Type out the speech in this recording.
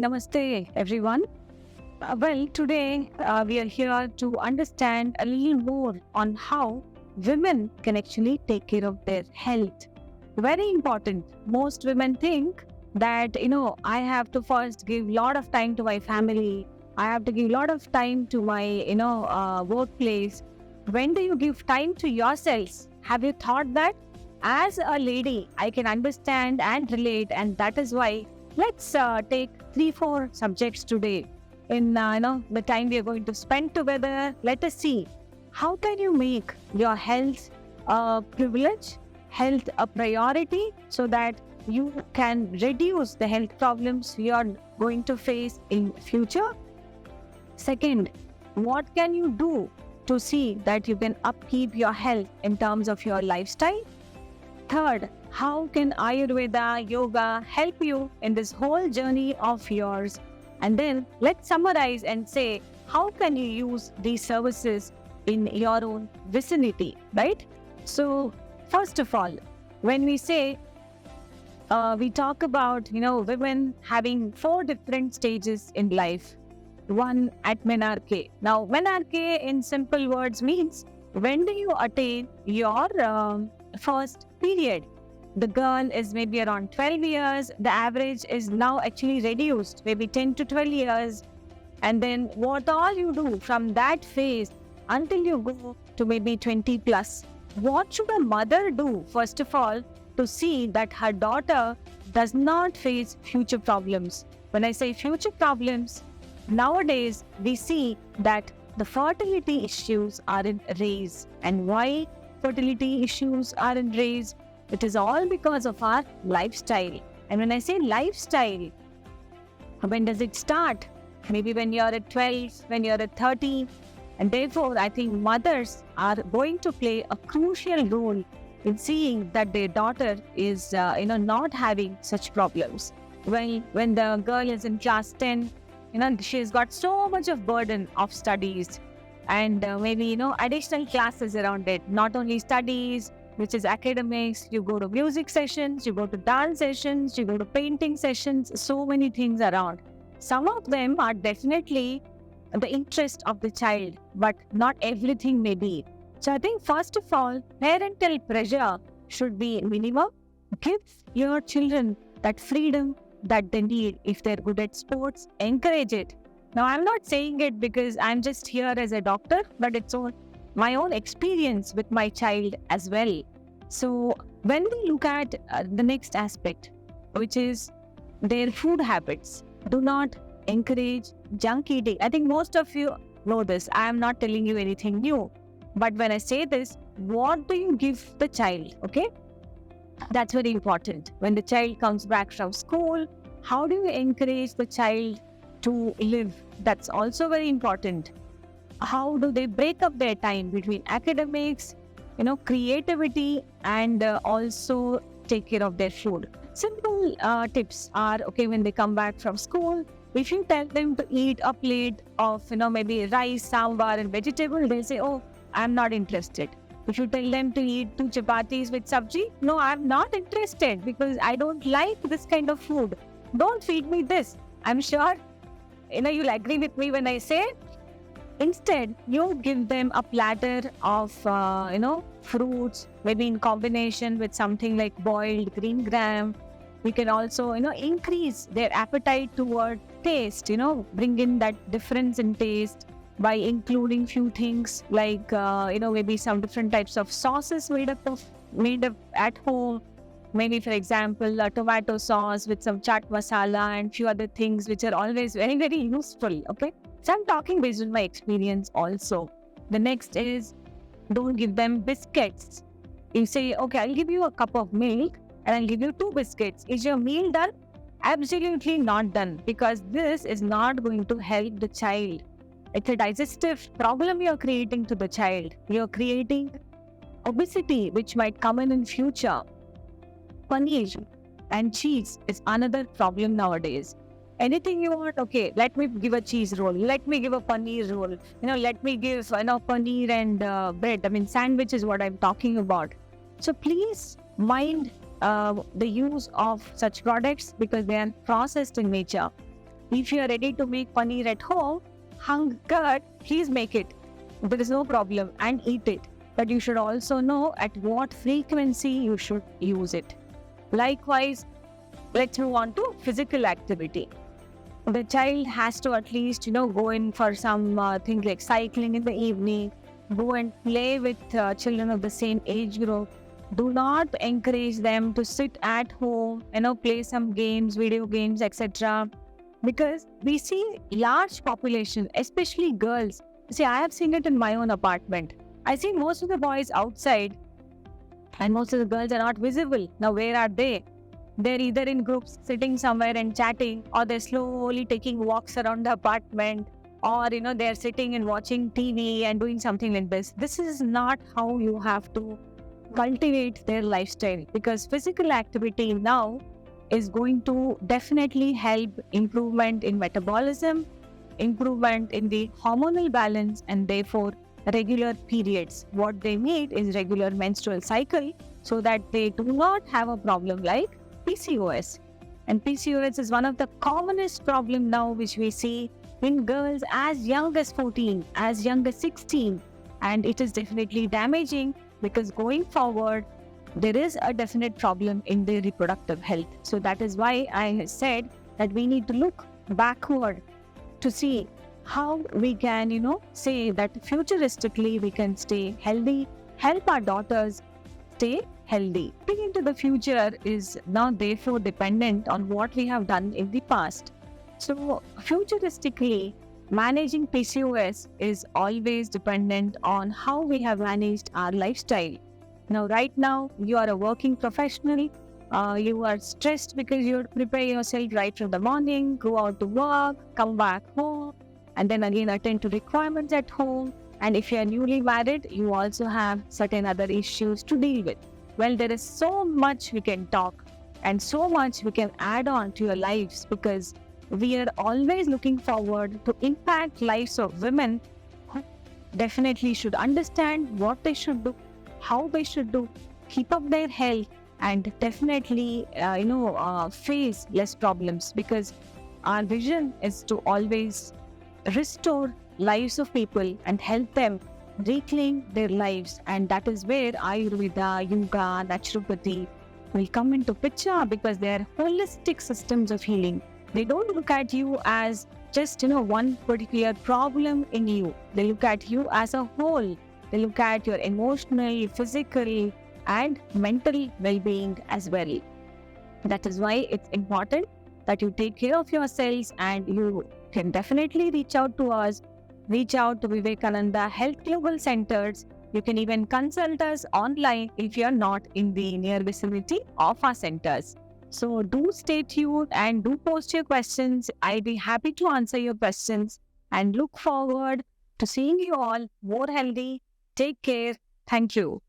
Namaste, everyone. Today we are here to understand a little more on how women can actually take care of their health. Very important. Most women think that, I have to first give a lot of time to my family. I have to give a lot of time to my, workplace. When do you give time to yourselves? Have you thought that? As a lady, I can understand and relate, and that is why let's take 3-4 subjects today. In the time we are going to spend together, let us see how can you make your health a privilege, health a priority, so that you can reduce the health problems you are going to face in future. Second, what can you do to see that you can upkeep your health in terms of your lifestyle? Third, how can Ayurveda, yoga help you in this whole journey of yours? And then let's summarize and say, how can you use these services in your own vicinity, right? So, first of all, when we say, we talk about, women having 4 different stages in life. One at menarche. Now, menarche in simple words means, when do you attain your first period? The girl is maybe around 12 years. The average is now actually reduced, maybe 10 to 12 years. And then what all you do from that phase until you go to maybe 20 plus. What should a mother do, first of all, to see that her daughter does not face future problems? When I say future problems, nowadays we see that the fertility issues are in rise. And why fertility issues are in rise? It is all because of our lifestyle. And when I say lifestyle, when does it start? Maybe when you're at 12, when you're at 13. And therefore, I think mothers are going to play a crucial role in seeing that their daughter is, not having such problems. When the girl is in class 10, she's got so much of burden of studies and maybe, additional classes around it. Not only studies, which is academics, you go to music sessions, you go to dance sessions, you go to painting sessions, so many things around. Some of them are definitely the interest of the child, but not everything may be. So I think first of all, parental pressure should be minimum. Give your children that freedom that they need. If they're good at sports, encourage it. Now, I'm not saying it because I'm just here as a doctor, but it's my own experience with my child as well. So when we look at the next aspect, which is their food habits, do not encourage junk eating. I think most of you know this. I am not telling you anything new. But when I say this, what do you give the child? Okay? That's very important. When the child comes back from school, how do you encourage the child to live? That's also very important. How do they break up their time between academics, creativity, and also take care of their food? Simple tips are, when they come back from school, if you tell them to eat a plate of, maybe rice, sambar, and vegetable, they'll say, oh, I'm not interested. If you tell them to eat 2 chapatis with sabji, no, I'm not interested because I don't like this kind of food. Don't feed me this. I'm sure, you'll agree with me when I say, instead, you give them a platter of, fruits, maybe in combination with something like boiled green gram. We can also, increase their appetite toward taste, bring in that difference in taste by including few things like, maybe some different types of sauces made up at home. Maybe, for example, a tomato sauce with some chaat masala and few other things which are always very, very useful. Okay. So I'm talking based on my experience also. The next is, don't give them biscuits. You say, okay, I'll give you a cup of milk and I'll give you 2 biscuits. Is your meal done? Absolutely not done, because this is not going to help the child. It's a digestive problem you're creating to the child. You're creating obesity, which might come in future. Paneer and cheese is another problem nowadays. Anything you want, okay, let me give a cheese roll, let me give a paneer roll, let me give paneer and bread. Sandwich is what I'm talking about. So please mind the use of such products because they are processed in nature. If you are ready to make paneer at home, hung curd, please make it. There is no problem, and eat it. But you should also know at what frequency you should use it. Likewise, let's move on to physical activity. The child has to at least, go in for some things like cycling in the evening, go and play with children of the same age group. Do not encourage them to sit at home, play some games, video games, etc. Because we see large population, especially girls. See, I have seen it in my own apartment. I see most of the boys outside and most of the girls are not visible. Now, where are they? They're either in groups sitting somewhere and chatting, or they're slowly taking walks around the apartment, or they're sitting and watching TV and doing something like this. This is not how you have to cultivate their lifestyle, because physical activity now is going to definitely help improvement in metabolism, improvement in the hormonal balance, and therefore regular periods. What they need is regular menstrual cycle so that they do not have a problem like PCOS. And PCOS is one of the commonest problem now which we see in girls as young as 14, as young as 16. And it is definitely damaging, because going forward, there is a definite problem in their reproductive health. So that is why I said that we need to look backward to see how we can, say that futuristically we can stay healthy, help our daughters stay healthy. Looking into the future is now therefore dependent on what we have done in the past. So futuristically, managing PCOS is always dependent on how we have managed our lifestyle. Now, right now, you are a working professional. You are stressed because you prepare yourself right from the morning, go out to work, come back home, and then again attend to requirements at home. And if you are newly married, you also have certain other issues to deal with. Well, there is so much we can talk and so much we can add on to your lives, because we are always looking forward to impact lives of women who definitely should understand what they should do, how they should do, keep up their health, and definitely, face less problems, because our vision is to always restore lives of people and help them reclaim their lives. And that is where Ayurveda, Yoga, Naturopathy will come into picture, because they are holistic systems of healing. They don't look at you as just, one particular problem in you. They look at you as a whole. They look at your emotional, physical, and mental well-being as well. That is why it's important that you take care of yourselves, and you can definitely reach out to us. Reach out to Vivekananda Health Global Centers. You can even consult us online if you are not in the near vicinity of our centers. So do stay tuned and do post your questions. I'll be happy to answer your questions, and look forward to seeing you all more healthy. Take care. Thank you.